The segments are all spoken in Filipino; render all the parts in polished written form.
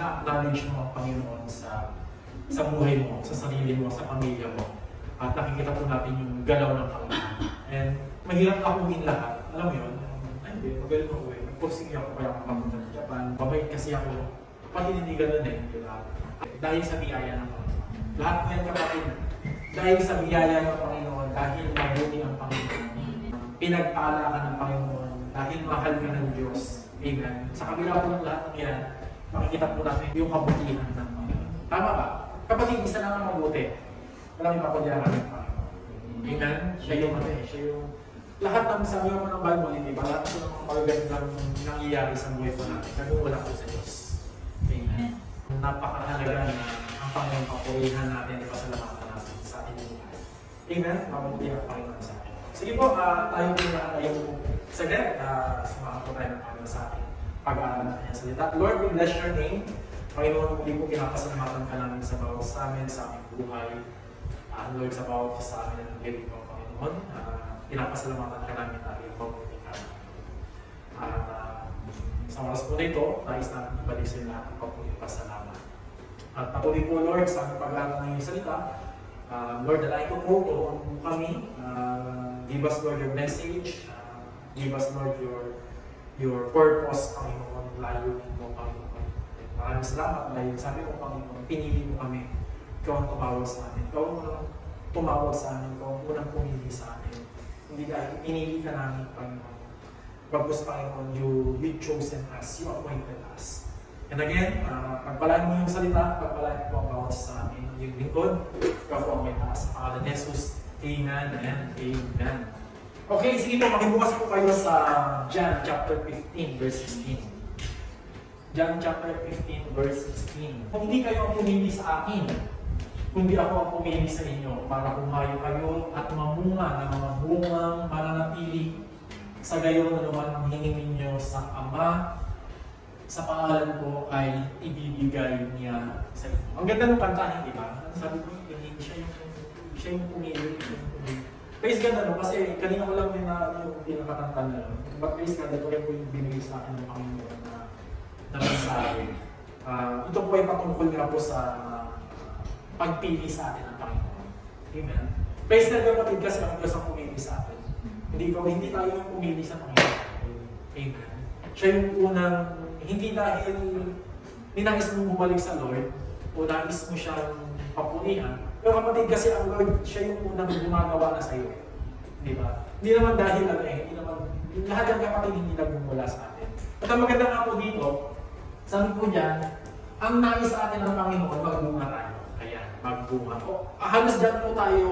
na-acknowledge mo ang Panginoon sa buhay mo, sa sarili mo, sa pamilya mo. At nakikita po natin yung galaw ng Panginoon. And mahirap akuin lahat. Alam mo yun? Ay, hindi. Magaling ako eh. Nagpursige ako kaya makapunta ng Japan. Babait kasi ako. Panininigan nun eh. Diba? Dahil sa biyaya ng Panginoon. Lahat po yan kapatid. Dahil sa biyaya ng Panginoon, dahil mabuti ang Panginoon. Pinagpala ka ng Panginoon. Dahil mahal ka ng Diyos. Amen. Sa kabila po ng lahat ng yan, makikita po natin yung kabutihan ng Panginoon. Tama ba? Kapatid, isa lang ang mabuti. Walang ipapadyaran ng Panginoon. Amen? Siya yung ano eh. Siya yung lahat ng sabi mo ng Bible, hindi ba? Lahat po ng mga magagandang nangyayari sa buhay po natin. Nagmumula po sa Diyos. Amen. Napakahalaga na ang Panginoon papurihan natin, ipasalamatan natin sa ating buhay. Amen? Mabuti ang Panginoon sa atin. Sige po, tayo po na tayo po saglit. Sumahan po tayo ng Panginoon sa atin. Pag-aaral natin ang salita. Lord, we bless your name. Panginoon, hindi po pinapasalamatan ka namin sa bawat sa amin, sa aming buhay. Lord, sa bawat sa amin ang galing mo, Panginoon. Pinapasalamatan ka namin na iyong mabuti ka. Sa oras po na ito, nais namin ibalik sa lahat ng pagpunin pasalamat. At patuloy po, Lord, sa aming pag-aaral ng iyong salita. Lord, dalahin ko po kami. Give us, Lord, your message. Give us, Lord, your purpose, Panginoon, layunin mo, Panginoon. Maraming salamat dahil sabi mo, Panginoon, pinili mo kami. Ikaw ang tumawag sa amin. Ikaw ang tumawag sa amin. Ikaw ang unang pumili sa amin. Hindi dahil pinili ka namin, Panginoon. Bagos, Panginoon, you chosen us. You appointed us. And again, pagpalaan mo yung salita, pagpalaan mo ang bawat sa amin. Yung lingkod, ikaw po ang may taas. Sa pangalan ni Jesus, amen and amen. Okay, sige po, makibukas po kayo sa John chapter 15, verse 16. John chapter 15, verse 16. Kung hindi kayo ang pumili sa akin, kundi ako ang pumili sa inyo para kumayo kayo at mamunga ng mga bungang mananatili sa gayon na naman ang hingin ninyo sa Ama sa pangalan ko ay ibibigay niya sa inyo. Ang ganda ng kanta, hindi ba? Sabi ko, siya yung pumili. Praise God ano, kasi kanina ko lang din na yung pinakakanta na lang. But praise God, ito rin po yung binigay sa akin ng Panginoon na mensahe. Ito po ay patungkol nga po sa pagpili sa atin ng Panginoon. Amen. Praise God kapatid kasi ang Diyos ang pumili sa atin. Hindi tayo yung pumili sa Panginoon. Amen. Siya yung unang, hindi dahil ninais mo bumalik sa Lord o nais mo siyang papunihan. Pero kapatid kasi ang Lord, siya yung unang gumagawa na sa iyo. Di ba? Hindi naman dahil hindi naman, lahat ng kapatid hindi nagmumula sa atin. At ang maganda nga po dito, sabi po dyan, ang nais sa atin ng Panginoon, magbunga tayo. Ayan, magbunga. Halos dyan po tayo,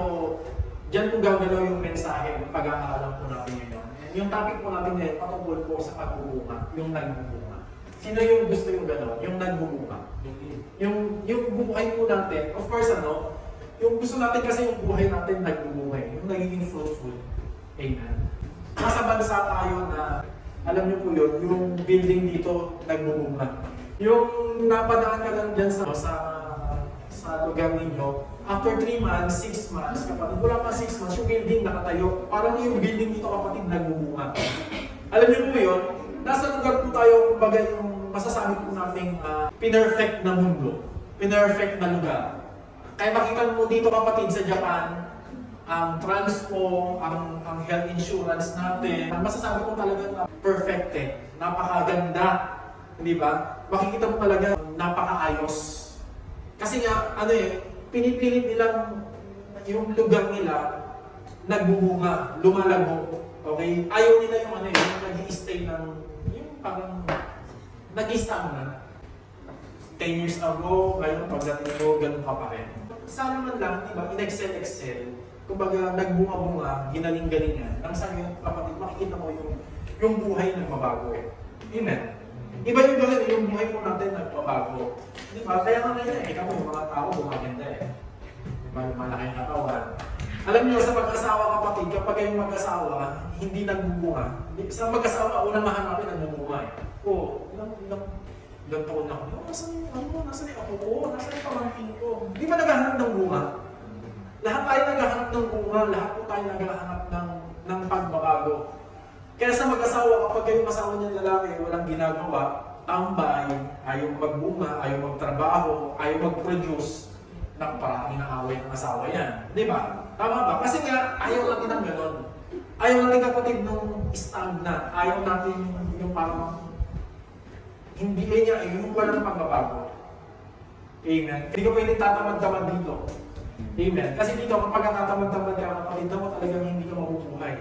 dyan po gagalaw yung mensahe, yung pag-aaralan po natin ngayon. Yung topic po natin ngayon, patungkol po sa pagbubunga, yung nagbubunga. Sino yung gusto yung gano'n? Yung nagbubunga. Yung buhay po natin, of course yung gusto natin kasi yung buhay natin nagbubunga, yung nagiging fruitful. Amen. Nasa bansa tayo na, alam niyo po yun, yung building dito nagbubunga. Yung napadaan ka lang dyan sa lugar ninyo, after 3 months, 6 months, kapatid, wala pa 6 months, yung building nakatayo, parang yung building dito kapatid nagbubunga. Alam niyo po yun, nasa lugar po tayo, kumbaga yung masasabi po nating pinerfect na mundo, pinerfect na lugar. Kaya makita mo dito kapatid sa Japan, ang transpo, ang health insurance natin, masasabi ko talaga perfected, napakaganda, di ba? Makikita mo talaga napakaayos. Kasi nga, pinipilit nilang yung lugar nila nagbubunga, lumalago. Okay? Ayaw nila yung yung nag-i-stay ng, yung parang nag-i-stay na. 10 years ago, ngayon pagdating mo, ganun ka pa rin. Sana man lang, di ba, in-excel, kumbaga nagbunga-bunga, ginaling-galingan, nang sa iyo, kapatid, makikita mo yung buhay nagbabago eh. Amen. Iba yung gawin, yung buhay po natin nagbabago. Di ba? Kaya nga ngayon ikaw yung mga tao gumaganda eh. Di ba, yung malaking katawan. Alam niyo, sa mag-asawa kapatid, kapag kayong mag-asawa, hindi nagbubunga. Sa mag-asawa, unang mahanapin, nagbubunga eh. Ilang taon na ako, nasan yung ako ko, nasan yung pamangkin ko. Di ba naghahanap ng bunga? Lahat tayo naghahanap ng bunga, lahat po tayo naghahanap ng pagbabago. Kaya sa mag-asawa, kapag kayong asawa niyang lalaki, walang ginagawa, tambay, ayaw magbunga, ayaw magtrabaho, ayaw mag-produce, parang inaaway ng asawa yan. Di ba? Tama ba? Kasi nga, ayaw natin ng ganon. Ayaw natin kapatid nung stagnant. Ayaw natin yung parang hindi niya, yung walang pagbabago. Amen. Hindi ka pwede tatamad-tamad dito. Amen. Kasi dito, kapag tatamad-tamad ka, kapatid mo talagang hindi ka mabubuhay.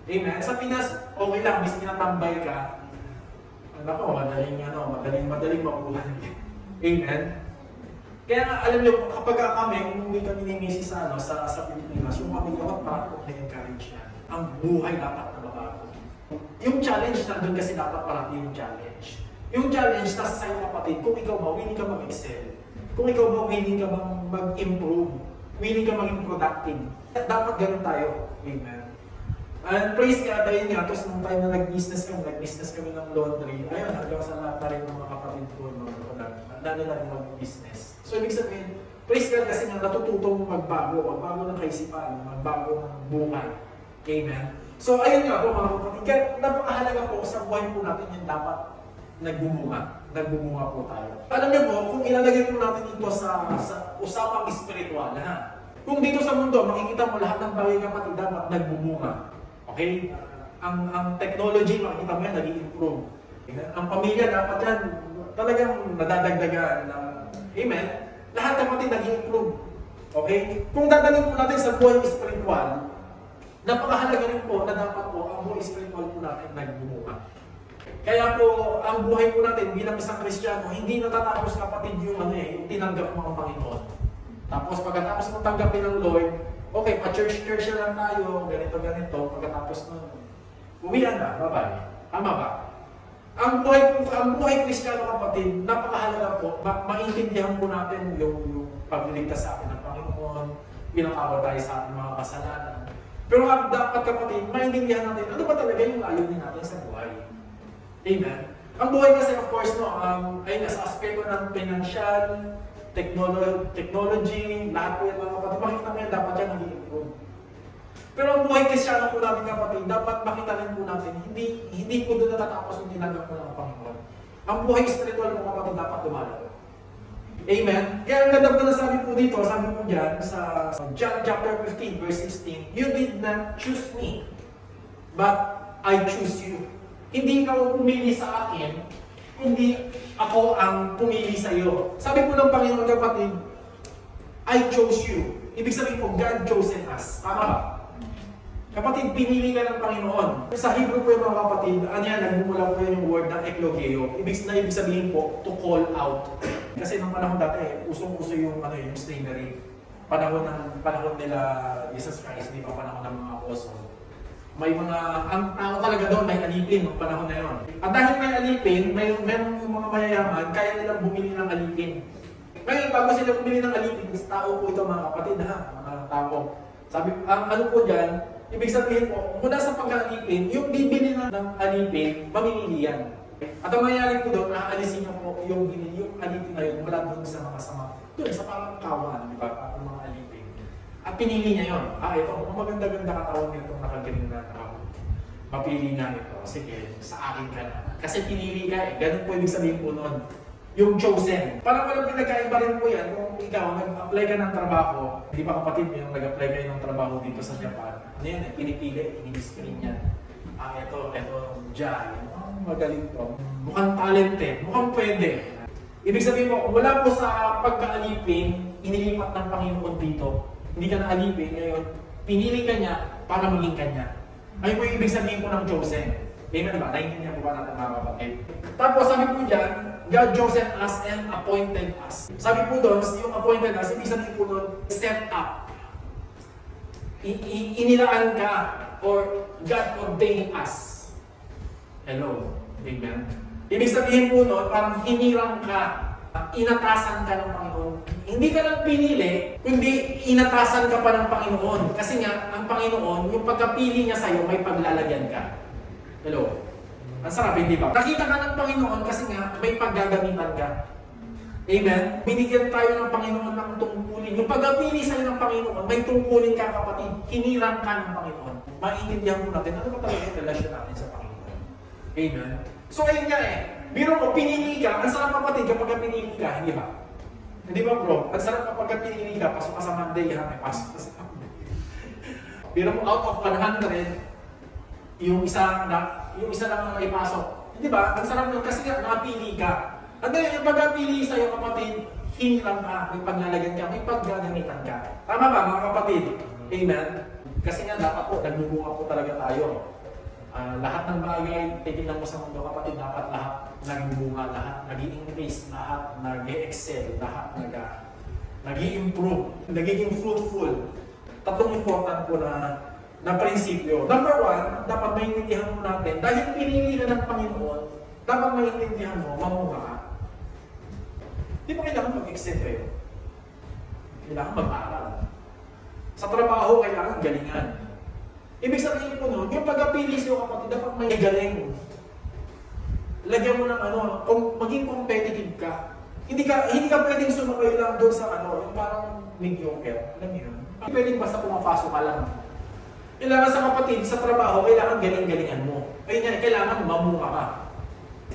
Amen. Sa Pinas, okay lang, bis tinatambay ka. Ako, madaling mabuhay. Amen. Kaya nga, alam niyo, kapag kami, umuwi kami ni Mrs. sa Pilipinas, yung pamilya ko, parang na-encourage yan. Ang buhay dapat na mabago. Yung challenge nandun kasi dapat parati yung challenge. Yung challenge nasa sa'yo kapatid, kung ikaw ba, willing ka mag-excel. Kung ikaw ba, willing ka mag-improve. Willing ka maging productive. Dapat ganun tayo. Amen. And praise God, ayun nga, tapos nung time na nag-business kami ng laundry, ayun, hanggang sa lahat na rin ng mga kapatid ko, nandun na rin mag-business. So, ibig sabihin, praise God kasi nga natututong magbago ng kaisipan, magbago ng buhay. Amen. So, ayun nga po mga kapatid, kaya napakahalaga po sa buhay po natin yung dapat nagbumunga po tayo. Alam niyo po, kung ilalagay po natin ito sa usapang espiritual, kung dito sa mundo, makikita mo lahat ng bagay kapatid dapat nagbumunga. Okay? Ang technology, makikita mo yan, nag-i-improve. Ang pamilya, dapat yan, talagang nadadagdagan ng, amen? Lahat kapatid nag-i-improve. Okay? Kung dadalhin po natin sa buhay espiritual, napakahalaga rin po na dapat po ang buhay espiritual po natin nagbumunga. Kaya po, ang buhay po natin bilang isang Kristiyano, hindi natatapos kapatid yung tinanggap mo ang Panginoon. Tapos pagkatapos mo tanggapin ng Lord, okay, pa-church na lang tayo, ganito, pagkatapos nun, uwian na, bye-bye. Tama ba? Ang buhay Kristiyano kapatid, napakahalaga po, maintindihan po natin yung pagliligtas sa atin ng Panginoon, pinakawal tayo sa ating mga kasalanan. Pero dapat kapatid, maintindihan natin, ano ba talaga yung layunin natin sa buhay? Amen. Ang buhay kasi of course, ay nasa aspeto ng financial, technology, lahat po yan mga kapatid. Makita mo yan, dapat yan nag-i-improve. Pero ang buhay Kristiyano po natin kapatid, dapat makita rin po natin, hindi po doon natatapos yung tinanggap mo ng Panginoon. Ang buhay spiritual mo kapatid dapat lumalago. Amen. Kaya ang ganda po na sabi po dito, sabi po dyan sa John chapter 15 verse 16, "You did not choose me, but I choose you." Hindi ikaw pumili sa akin, hindi ako ang pumili sa iyo. Sabi po ng Panginoon kapatid, I chose you. Ibig sabihin po, God chosen us. Tama ba? Kapatid, pinili ka ng Panginoon. Sa Hebrew po yung mga kapatid, nagmumula po yung word ng eklogeo. Ibig sabihin po, to call out. Kasi nung panahon dati, usong-uso yung slavery. Panahon nila Jesus Christ, hindi pa panahon ng mga apostol. Ang tao talaga doon, may alipin ng panahon na yun. At dahil may alipin, meron yung mga mayayaman, kaya nilang bumili ng alipin. Ngayon, bago sila bumili ng alipin, tao po ito mga kapatid mga tao. Sabi, ano po dyan, ibig sabihin po, mula sa pag-alipin, yung bibili ng alipin, mamimili yan. At ang mangyayari po doon, aalisin niyo po yung alipin na yun mula doon sa mga sama. Doon, sa parang kawan, di ba? Ang mga alipin. At pinili niya yun. Ito, maganda-ganda katawan nito, nakagaling na tao. Mapili nga ito. Sige, sa akin ka na. Kasi pinili ka eh. Ganun po ibig sabihin po noon. Yung chosen. Parang walang pinagkaiba rin po yan. Kung ikaw, nag-apply ka ng trabaho, hindi pa kapatid mo yung nag-apply kayo ng trabaho dito sa Japan. Ano yan eh, pinipili, ini-screen yan. Ito, Jai. Magaling to. Mukhang talented, mukhang pwede. Ibig sabihin mo, wala po sa pagkaalipin, inilipat ng Panginoon dito. Hindi ka naalipin, ngayon, pinili ka niya para maging kanya. Ay po yung ibig sabihin po ng chosen. Amen ba? Naintindihan po ba natin mga kapatid? Tapos sabi po dyan, God chosen us and appointed us. Sabi po doon, yung appointed us, ibig sabihin po doon, set up. Inilaan ka, or God ordained us. Hello. Amen. Ibig sabihin po noon, parang hinirang ka, inatasan ka ng Panginoon. Hindi ka lang pinili, kundi inatasan ka pa ng Panginoon. Kasi nga, ang Panginoon, yung pagkapili niya sa'yo, may paglalagyan ka. Hello? Ang sarap, hindi ba? Nakita ka ng Panginoon kasi nga, may paggagamitan ka. Amen? Binigyan tayo ng Panginoon ng tungkulin. Yung pagkapili sa'yo ng Panginoon, may tungkulin ka kapatid. Hinirang ka ng Panginoon. Maintindihan mo natin, ano ba talaga yung relasyon natin sa Panginoon? Amen? So ayun nga Biro mo, pinili ka, ang sarap kapatid kapag pinili ka, hindi ba? Hindi ba bro? Ang sarap kapag pinili ka, pasok ka sa Monday, ha? May pasok ka sa Monday. Biro mo, out of 100, yung isa lang ang maipasok. Hindi ba? Ang sarap nun kasi napili ka. At ngayon, yung pagpili sa'yo kapatid, hiniram ka, may paglalagyan ka, may paggagamitan ka. Tama ba mga kapatid? Amen? Kasi nga dapat po, nagbubunga po talaga tayo. Lahat ng bagay, titignan mo sa mundo kapatid, dapat lahat nagbubunga, lahat nag-i-increase, lahat nag-excel, lahat nag-i-improve, nagiging fruitful. Tatlong important po na prinsipyo. Number one, dapat maintindihan mo natin, dahil pinili ka ng Panginoon, dapat maintindihan mo, mamunga ka. Di ba kailangan mag-excel kayo? Kailangan mag-aral. Sa trabaho, kailangan galingan. Ibig sabihin po nun, yung pag-apili sa'yo kapatid, dapat may galing. Lagyan mo ng maging competitive ka. Hindi ka pwedeng sumakay lang doon sa yung parang mediocre. Alam mo yun? Hindi pwedeng basta pumapasok ka lang. Kailangan sa kapatid, sa trabaho, kailangan galing-galingan mo. Ayun yan, kailangan mamunga ka.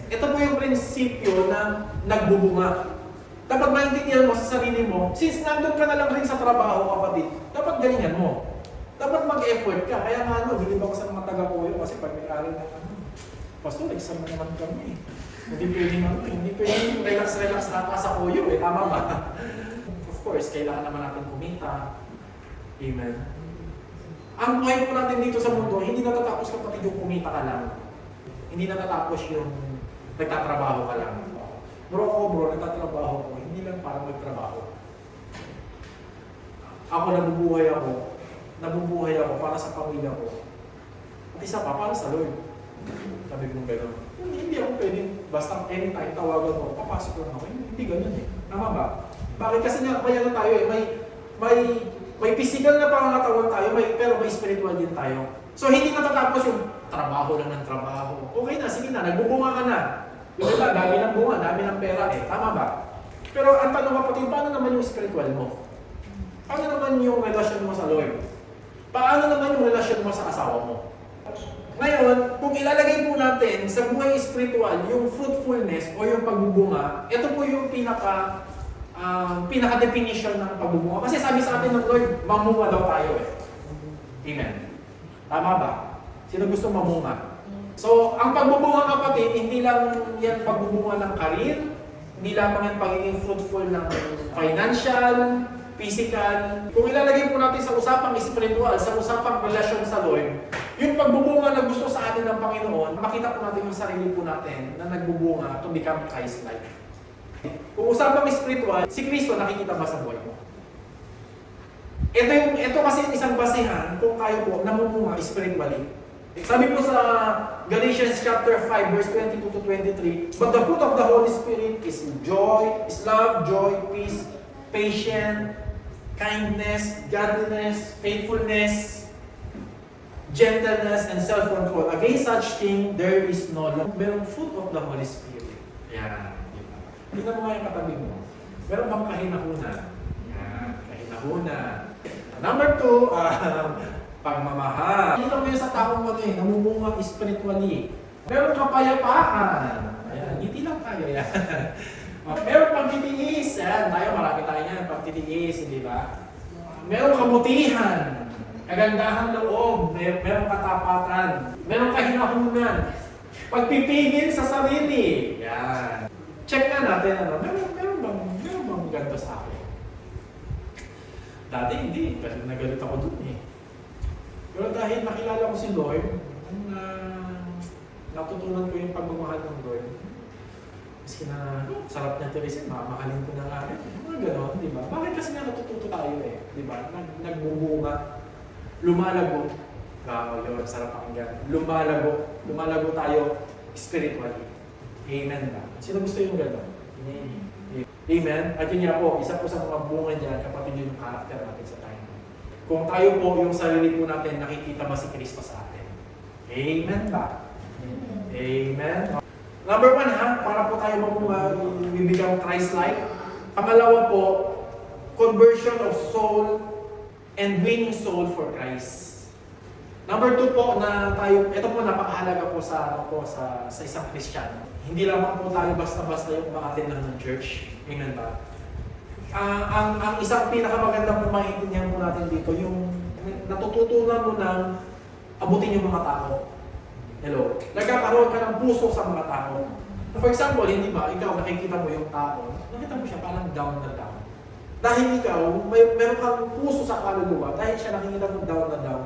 Ito po yung prinsipyo na nagbubunga. Dapat maintindihan mo sa sarili mo, since nandun ka na lang rin sa trabaho, kapatid, dapat galingan mo. Dapat mag-effort ka. Kaya nga hindi ba ko sa mga taga-kuyo kasi pag may aral na Pastor, exam na naman kami. Hindi pwedeng relax na sa kuyo tama ba? Of course, kailangan naman natin kumita. Amen. Ang buhay po natin dito sa mundo, hindi natatapos kapatid yung kumita ka lang. Hindi natatapos yung nagtatrabaho ka lang. Bro, nagtatrabaho ko. Hindi lang para magtrabaho. Ako nabubuhay ako para sa pamilya ko. At isa pa, para sa Lord. Sabi ko gano'n. Hindi ako pwedeng, basta anytime tawagan mo, papasok lang ako. Hindi gano'n eh. Tama ba? Bakit? Kasi nga, tayo may physical na pangangatawan tayo, pero may spiritual din tayo. So, hindi natatapos yung trabaho lang ng trabaho. Okay na, sige na, nagbubunga ka na. Yung iba, dami ng bunga, dami ng pera Tama ba? Pero ang tanong kapatid, paano naman yung spiritual mo? Paano naman yung relasyon mo sa Lord? Paano naman yung relasyon mo sa asawa mo? Ngayon, kung ilalagay po natin sa buhay spiritual, yung fruitfulness o yung pagbubunga, ito po yung pinaka-definition ng pagbubunga. Kasi sabi sa atin ng Lord, mamunga daw tayo Amen. Tama ba? Sino gusto mamunga? So, ang pagbubunga kapatid, hindi lang yan pagbubunga ng karir, hindi lamang yan pagiging fruitful ng financial, physical. Kung ilalagay po natin sa usapang spiritual, sa usapang relasyon sa Lord, yung pagbubunga na gusto sa atin ng Panginoon, makita po natin yung sarili po natin na nagbubunga to become Christ-like. Kung usapang spiritual, si Kristo nakikita ba sa buhay mo? Ito kasi isang basehan kung tayo po namumunga spiritually. Sabi po sa Galatians chapter 5 verse 22 to 23, but the fruit of the Holy Spirit is love, joy, peace, patience, kindness, godliness, faithfulness, gentleness, and self-control. Against such thing, there is no law. Merong fruit of the Holy Spirit. Yan. Tingnan mo nga yung katabi mo. Meron bang kahinahunan? Yan. Kahinahunan. Number 2, pagmamahal. Tingnan mo yun sa taong mo namumunga spiritually. Meron kapayapaan. Ayan, hindi lang tayo yan. Meron pagtitiis. Ayan, marami tayo yan. Pagtitiis, di ba? Meron kabutihan. Kagandahan loob. Meron katapatan. Meron kahinahunan. Pagpipigil sa sarili. Yan. Check na natin, meron bang ganito sa akin? Dati hindi. Kasi nagalit ako dun Pero dahil nakilala ko si Lord, natutunan ko yung pagmamahal ng Lord. Maski na sarap niya tirisin, mamahalin ko na nga rin. Mga gano'n, di ba? Bakit kasi nga natututo tayo di ba? Nagbubunga, lumalago. Yun, sarap pakinggan. Lumalago tayo spiritually. Amen ba? Sino gusto yung gano'n? Amen? At yun nga po, isa po sa mga bunga dyan, kapatid yung karakter natin sa tayo. Kung tayo po, yung sarili po natin, nakikita ba si Kristo sa atin? Amen ba? Amen. Number 1 para po tayo become Christ-like. Pangalawa po, conversion of soul and winning soul for Christ. Number 2 po ito po napakahalaga po sa isang Kristiyano. hindi lamang po tayo basta-basta yung ma-attend lang ng church. Amen ba? Ang isang pinakamagandang maintindihan po natin dito, yung natututunan mo ng abutin yung mga tao. Hello? Nagkakaroon ka ng puso sa mga tao. For example, hindi ba, ikaw nakikita mo yung tao, nakita mo siya parang down na down. Dahil ikaw, meron kang puso sa kaluluwa, dahil siya nakikita mo down na down,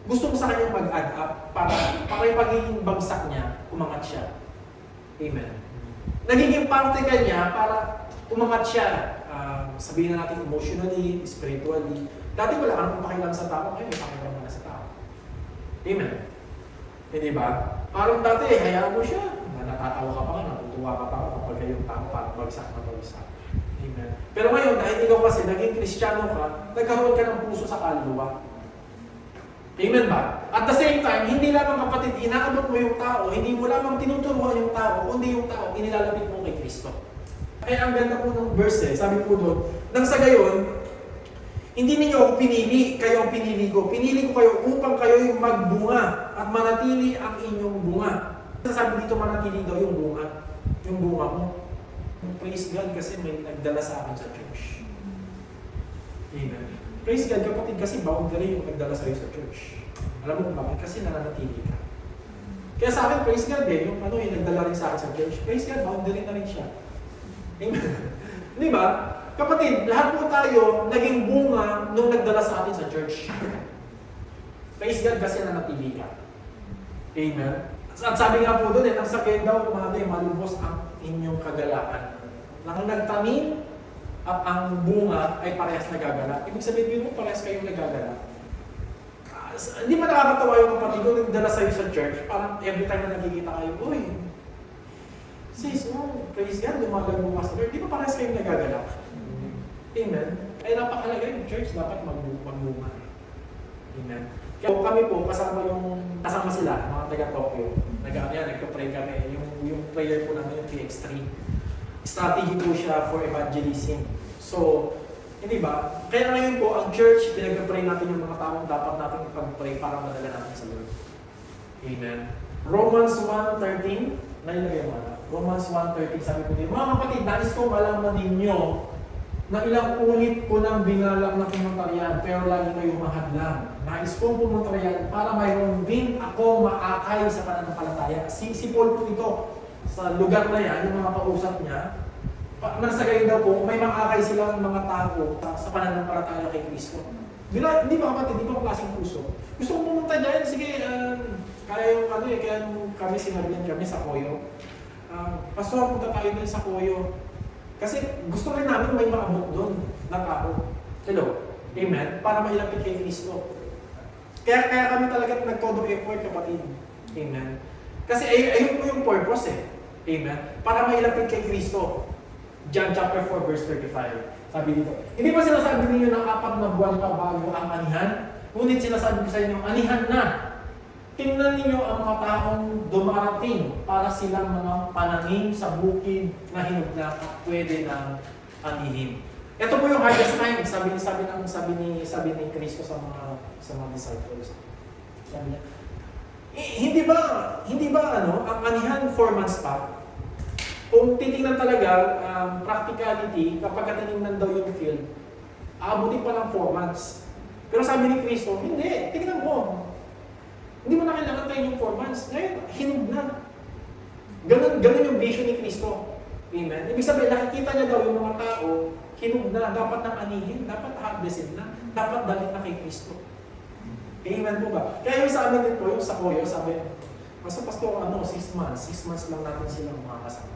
gusto mo sa kanyang mag-add up para yung pagiging bagsak niya, umangat siya. Amen. Nagiging parte ka niya para umangat siya. Sabihin na natin emotionally, spiritually. Dati wala ka nang pakialam sa tao, ngayon may pakialam mo na sa tao. Amen. Hindi ba? Parang dati, hayaan mo siya. Natatawa ka pa nga, natutuwa ka pa nga kapag kayong tao, parang bagsak na bagsak. Amen. Pero ngayon, dahil ikaw kasi naging Kristiyano ka, nagkaroon ka ng puso sa kaluluwa. Amen ba? At the same time, hindi lamang kapatid, inaabot mo yung tao, hindi mo lamang tinuturuan yung tao, kundi yung tao, inilalapit mo kay Kristo. Kaya ang ganda po ng verse sabi po doon, nang sa gayon, hindi ninyo ako pinili, kayo ang pinili ko. Pinili ko kayo upang kayo yung magbunga at manatili ang inyong bunga. Sabi dito manatili daw yung bunga. Yung bunga mo. Praise God kasi may nagdala sa akin sa church. Amen. Praise God kapatid kasi boundary yung nagdala sa'yo sa church. Alam mo kung bakit? Kasi nananatili ka. Kaya sa akin, praise God yung nagdala rin sa akin sa church. Praise God, boundary na rin siya. Amen. Di ba? Kapatid, lahat po tayo naging bunga nung nagdala sa atin sa church. Praise God kasi nanatili ka. Amen. At sabi nga po doon, ang sakit daw, malubos ang inyong kagalakan. Nang nagtanim at ang bunga ay parehas nagagala. Ibig sabihin mo, parehas kayong nagagala. Hindi ba nakakatawa yung kapatid ko nagdala sa'yo sa church? Parang every time na nagkikita kayo, uy, sis, praise God, lumagal mo sa Lord. Di ba parehas kayong nagagala? Amen. Ay napakalaga yung church, dapat magbunga. Amen. Kaya kami po, kasama sila, mga taga-Tokyo. Nagpa-pray kami. Yung prayer po namin, yung PX3. Strategy po siya for evangelism. So, hindi ba? Kaya ngayon po, ang church, pinag-pray natin yung mga taong dapat natin ipag-pray para madala natin sa Lord. Amen. Romans 1:13, nailagay mo na. Romans 1:13, sabi ko din, mga kapatid, nais ko malaman ninyo na ilang ulit ko nang binalang na pumuntaryan, pero lagi kayo mahadlang. Nais kong pumuntaryan para mayroon din ako maakay sa pananampalataya. Si Paul po ito, sa lugar na yan, yung mga kausap niya, nasa gayon daw po, may maakay silang mga tao sa pananampalataya kay Kristo. Hindi ba kapatid, di ba klaseng puso? Gusto kong pumunta dyan, sige, kaya yung kaya kami sinabihan kami sa Koyo. Pastor, punta tayo din sa Koyo. Kasi gusto rin namin may maabot doon na tao. Hello? Amen? Para mailapit kay Kristo. Kaya kami talaga nag-todo effort, kapatid. Amen? Kasi ayun po yung purpose eh. Amen? Para mailapit kay Kristo. John chapter 4 verse 35. Sabi dito. Hindi ba sinasabi ninyo na 4 na buwan pa bago ang anihan? Ngunit sinasabi ko sa inyo, anihan na. Tingnan ninyo ang mga taong dumarating para silang mga pananim sa bukid na hinugla at pwede ng anihin. Ito po yung hardest time, sabi ni Kristo sa mga disciples. Sabi niya, hindi ba ang anihan 4 months pa? Kung titingnan talaga practicality, kapag tinignan daw yung field, aabutin pa ng 4 months. Pero sabi ni Kristo, hindi, tingnan mo. Hindi mo na kailangan tayo yung 4 months. Ngayon, hinog na. Ganun yung vision ni Kristo. Amen? Ibig sabihin, nakikita niya daw yung mga tao, hinog na, dapat nang anihin, dapat harvested na, dapat dalhin na kay Kristo. Amen po ba? Kaya yung sa amin din po, yung sa Koyo, sabi, Pastor, 6 months lang natin silang makakasama.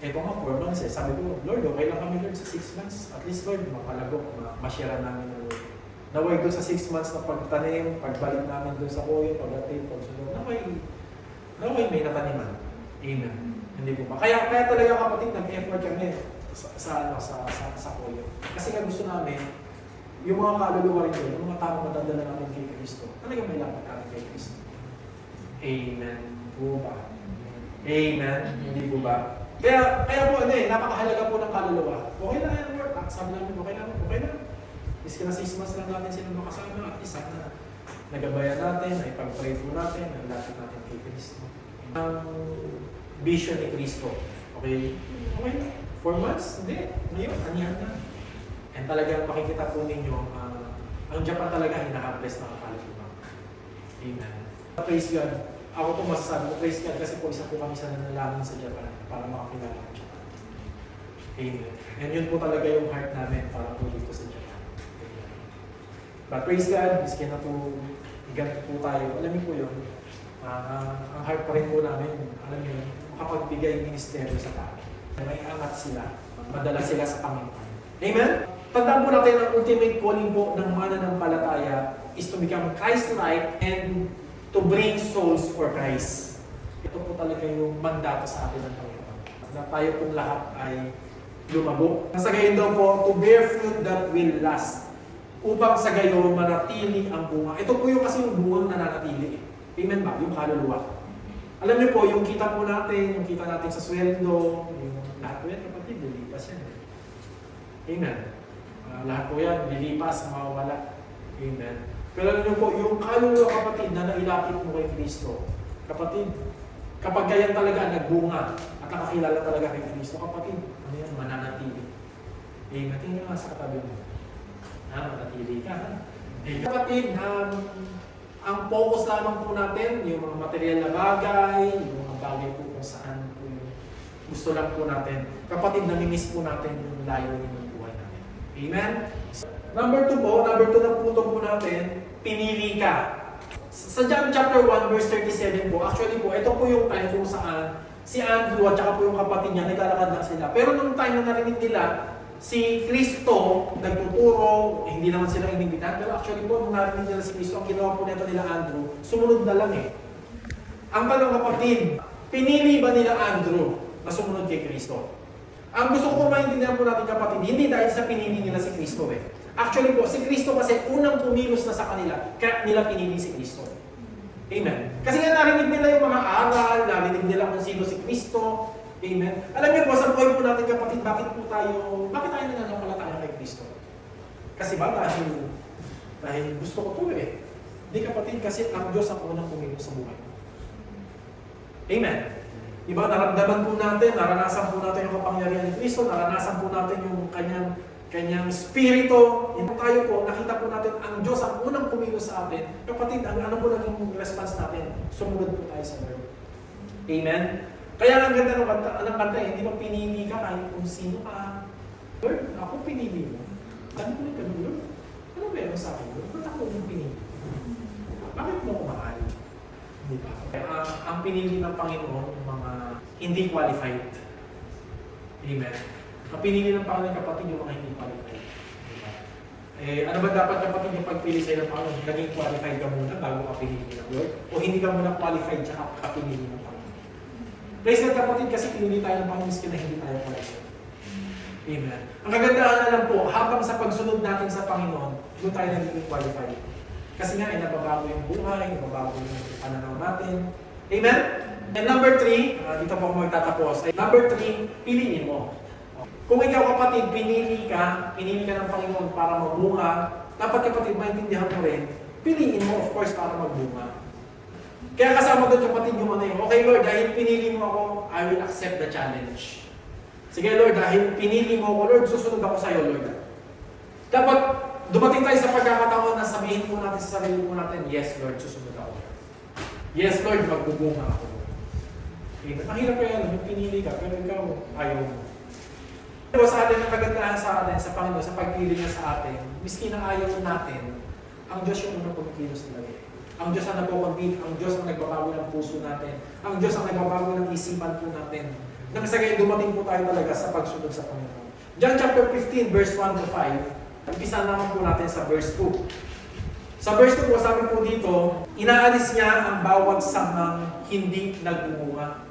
Ito nga, 4 months eh. Sabi ko, Lord, okay lang kami Lord sa 6 months. At least Lord, mapalagok, ma-share namin ng Lord. Naway doon sa 6 months na pagtanim, pagbalik namin doon sa Koyo, pagdating, pagsunod, naway may nataniman. Amen. Hindi po ba? Kaya talaga kapatid, nag-effort kami sa Koyo. Kasi nga gusto namin, yung mga kaluluwa rin doon, yung mga tao madadala namin kay Kristo, talaga may lapat kami kay Kristo. Amen. Po ba? Amen. Hindi po ba? Kaya po, napakahalaga po ng kaluluwa. Okay lang yan, Lord. Sabi namin, okay lang. Is ka na 6 months lang natin sila makasama at isa na nagabayan natin, ay pag-pray po natin, naglapit natin kay Kristo. ang vision ni Kristo. Okay? Okay. 4 months? Hindi. Ngayon, anihan na. And talagang makikita po ninyo, ang Japan talaga hinahambles ng kaluluwa. Amen. Praise God. Ako po masasabi ko, praise God kasi po isa po kami sa nanalangin sa Japan para makakilala ang Japan. Amen. And yun po talaga yung heart namin para po dito sa Japan. Amen. But praise God, miski na po ganito po tayo. Alam niyo po yun, ang heart pa rin po namin, alam niyo, makapagbigay ministeryo sa tao. May angat sila, madala sila sa Panginoon. Amen? Tandaan po natin ang ultimate calling po ng mananampalataya is to become Christ-like and to bring souls for Christ. Ito po talaga yung mandato sa atin ng Panginoon. Na tayo pong lahat ay lumago. Sa gayon daw po, to bear fruit that will last. Upang sa gayon manatili ang bunga. Ito po yung kasi yung bungang nananatili. Amen ba? Yung kaluluwa. Alam niyo po, yung kita po natin, yung kita natin sa sweldo, yung lahat po yan, kapatid, lilipas yan. Amen. Lahat po yan, lilipas, mawawala. Amen. Pero alam niyo po, yung kaluluwa, kapatid, na nailapit mo kay Kristo, kapatid, kapag ganyan talaga nagbunga at nakakilala talaga kay Kristo, kapatid, ano yan, mananatili. Amen. Tingnan nga sa katabi mo. Manatili ka. Kapatid, ang focus lamang po natin, yung mga material na bagay, yung mga bagay po kung saan po yung gusto lang po natin. Kapatid, namimiss po natin yung layo ng buhay natin. Amen? Number 2 na punto po natin, pinili ka. Sa John chapter 1, verse 37 po, actually po, ito po yung time kung saan si Andrew at saka po yung kapatid niya, naglalakad lang sila. Pero nung time na narinig nila, si Kristo nagtuturo, hindi naman sila inimbitan, pero actually po, nung narinig nila si Kristo, ang ginawa po nito nila Andrew, sumunod na lang eh. Ang tanong kapatid, pinili ba nila Andrew na sumunod kay Kristo? Ang gusto ko maintindihan po natin kapatid, hindi dahil sa pinili nila si Kristo eh. Actually po, si Kristo kasi unang pumilos na sa kanila, kaya nila pinili si Kristo. Amen. Kasi nga narinig nila yung mga aral, narinig nila kung sino si Kristo. Amen. Alam niyo po, sa buhay po natin kapatid, bakit tayo nananampalataya kay Kristo? Kasi ba dahil gusto ko po eh. Hindi kapatid, kasi ang Diyos ang unang pumilos sa buhay. Amen. Diba, naramdaman po natin, naranasan po natin yung kapangyarihan ni Kristo, naranasan po natin yung kanyang spirito. Yung tayo po, nakita po natin ang Diyos ang unang pumilos sa atin. Kapatid, ano po naging response natin? Sumunod po tayo sa Lord. Amen. Kaya ang ganda ng kanta eh, hindi ba pinili ka kahit kung sino ka? Lord, ako pinili mo. Sabi ko rin ka, Lord, ano meron sa akin, Lord? Ba't ako yung pinili? Bakit mo ako mahal? Di ba? Ang pinili ng Panginoon, yung mga hindi qualified. Amen. Ang pinili ng Panginoon, kapatid, yung mga hindi qualified. Diba? Ano ba dapat kapatid yung pagpili sa'yo ng Panginoon? Naging qualified ka muna bago ka pinili ng Lord? O hindi ka muna qualified tsaka ka pinili ng Panginoon? Praise God kapatid, kasi pinili tayo ng Panginoon na hindi tayo qualified. Amen. Ang kagandahan na lang po, habang sa pagsunod natin sa Panginoon, doon tayo naging qualified. Kasi nga, nababago yung buhay, nababago yung pananaw natin. Amen? And number 3, dito po ako magtatapos. Number 3, piliin mo. Kung ikaw kapatid, pinili ka ng Panginoon para magbunga, dapat kapatid, maintindihan mo rin, piliin mo of course para magbunga. Kaya kasama doon kapatid yung ano yun, okay Lord, dahil pinili mo ako, I will accept the challenge. Sige Lord, dahil pinili mo ako Lord, susunod ako sa iyo Lord. Dapat dumating tayo sa pagkakataon na sabihin po natin sa sarili po natin, yes Lord, susunod ako. Yes Lord, magbubunga ako. Okay, ang hirap kaya yung pinili ka, pero ikaw, ayaw mo. Pero sa atin, ang kagandahan sa atin, sa Panginoon, sa pagpili niya sa atin, miski na ayaw natin, ang Diyos yung unang pagkilos talaga. Ang Diyos ang nagpapagbig, ang Diyos ang nagbabago ng puso natin, ang Diyos ang nagbabago ng isipan po natin. Nang sa gayon, dumating po tayo talaga sa pagsunod sa Panginoon. John chapter 15, verse 1 to 5, umpisa naman po natin sa verse 2. Sa verse 2 po, sabi po dito, inaalis niya ang bawat samang hindi nagbubunga,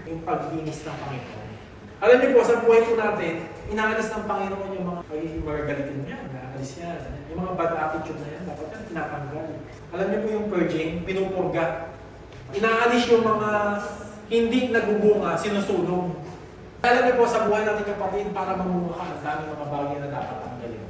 yung paglinis ng Panginoon. Alam niyo po, sa buhay po natin, inaalis ng Panginoon yung mga pagiging magagalitin niya, inaalis niya. Yung mga bad attitude na yan, dapat yan tinatanggal. Alam niyo po yung purging, pinupurga. Inaalis yung mga hindi nagbubunga, sinusunog. Alam niyo po, sa buhay natin kapatid, para mamunga ka, ang daming mga bagay na dapat tanggalin.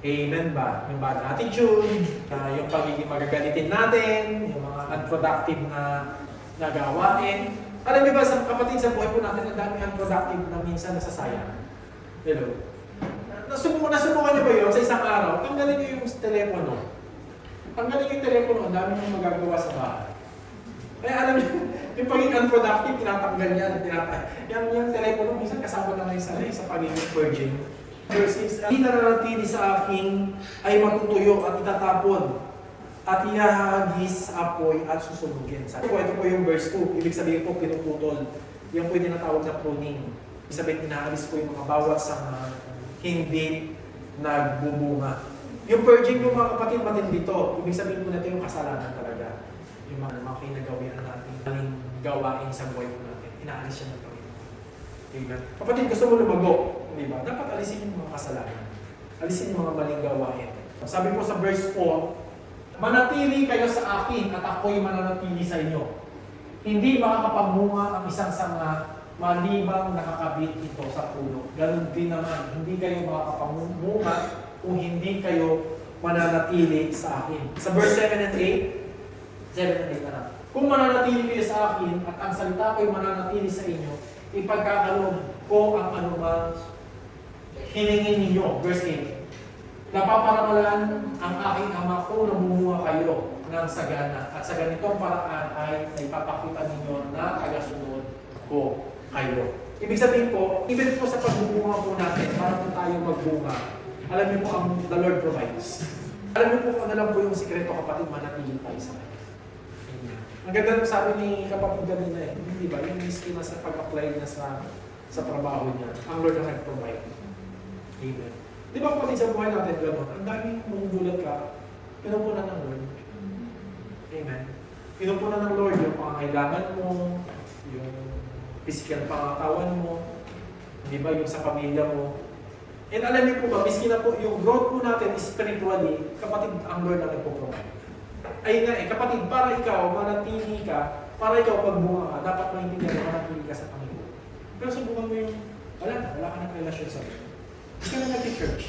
Amen ba? Yung bad attitude, yung pagiging magagalitin natin, yung mga unproductive na na gawain. Alam niyo ba, sa kapatid, sa buhay po natin, ang dami unproductive na minsan nasasayang. Hello? Nasubukan niyo ba yun sa isang araw? Tanggalin niyo yung telepono. Tanggalin niyo yung telepono, ang dami niyo magagawa sa bahay. Kaya alam niyo, yung pagiging unproductive, tinatanggal niya, yung telepono, minsan kasama na ngayon sa pagiging virgin. Verse 6, hindi nananatili sa akin ay matutuyo at itatapon at ihahagis sa apoy at susunugin. Sabi ko, ito po yung verse 2. Ibig sabihin po, pinuputol. Yung po yung tinatawag na pruning. Ibig sabihin, inaalis po yung mga bawat sa hindi nagbubunga. Yung purging po mga kapatid, matindi dito. Ibig sabihin po natin yung kasalanan talaga. Yung mga kinagawian natin, maling gawain sa buhay po natin. Inaalis siya ng Panginoon. Amen. Kapatid, gusto mo lumago, di ba? Dapat alisin yung mga kasalanan. Alisin yung mga maling gawain. Sabi po sa verse 4, manatili kayo sa akin at ako'y mananatili sa inyo. Hindi makakapamunga ang isang sanga malibang nakakabit ito sa puno. Ganun din naman, hindi kayo makakapamunga kung hindi kayo mananatili sa akin. Sa verse 7 and 8, 7 and 8 na. Kung mananatili kayo sa akin at ang salita ko'y mananatili sa inyo, ipagkakalob ko ang anumang hilingin ninyo. Verse 8. Napaparamalan ang aking ama kung namumuha kayo ng sagana at sa ganitong paraan ay naipapakita ninyo na tagasunod ko kayo. Ibig sabihin po, even po sa pagbubunga po natin, para po tayo magbunga, alam niyo po ang the Lord provides. Alam niyo po kung ano lang po yung sikreto, kapatid, manatili tayo sa Kanya. Ang ganda nung sabi ni kapatid kanina di ba, yung schema sa pag-apply niya sa trabaho niya, ang Lord ang nag-provide. Amen. Di ba kapatid sa buhay natin gano'n? Ang daming mumugulat ka, pinupunan ng Lord. Amen. Pinupunan ng Lord yung pangangailangan mo, yung physical pangatawan mo, di ba, yung sa pamilya mo. And alam niyo po ba, miskin na po, yung growth po natin spiritually, kapatid, ang Lord na nagpo-provide. Ayun nga kapatid, para ikaw, manatili ka, para ikaw pagbunga ka, dapat maintindihan na manatili ka sa Panginoon. Pero subukan mo yung, wala ka ng relasyon sa Lord. Hindi ka na nag-church.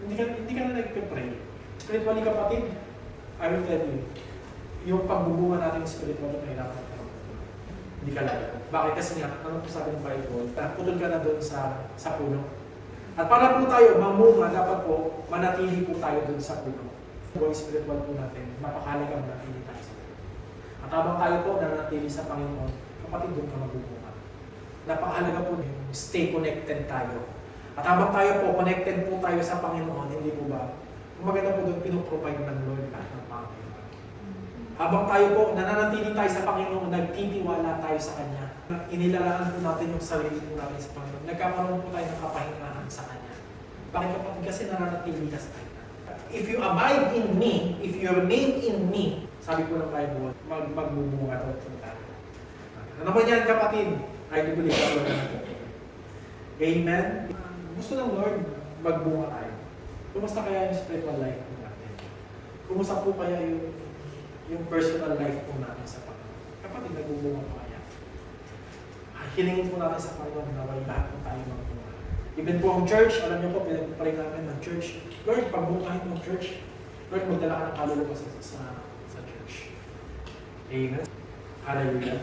Hindi ka na nag-pray. Spiritually, kapatid, I will tell you, yung pagbubunga natin spiritually, mahirap na tayo. Hindi ka lang. Bakit? Kasi nga, ano po sabi ng Bible, putol ka na doon sa puno. At para po tayo mamunga, dapat po, manatili po tayo doon sa puno. Buhay spiritual po natin, mapakalaga manatili tayo sa puno. At habang tayo po nanatili sa Panginoon, kapatid, doon ka magbubunga. Napakahalaga po yung stay connected tayo. At habang tayo po, connected po tayo sa Panginoon, hindi po ba? Kung maganda po doon, pinoprovide ng Lord lahat ng Panginoon. Habang tayo po, nananatili tayo sa Panginoon, nagtitiwala tayo sa Kanya. Inilalaan po natin yung sarili po natin sa Panginoon. Nagkakaroon po tayo ng kapahingahan sa Kanya. Bakit kapatid? Kasi nananatili ka sa Kanya. If you abide in me, if you remain in me, sabi po ng Bible, magbubunga daw po tayo. Ano ba yan kapatid? I do believe that Lord na natin. Amen? Gusto ng Lord, magbunga tayo. Kumusta kaya yung spiritual life po natin? Kumusta po kaya yung personal life po natin sa Panginoon? Kapatid, nagbubunga po kaya. Hilingin po natin sa Panginoon na may lahat po tayo magbunga. Even po ang church, alam niyo po, pinagpapalit namin ng church. Lord, pagbungahin mo ang church. Lord, magdala ka ng kaluluwa sa church. Amen? Hallelujah.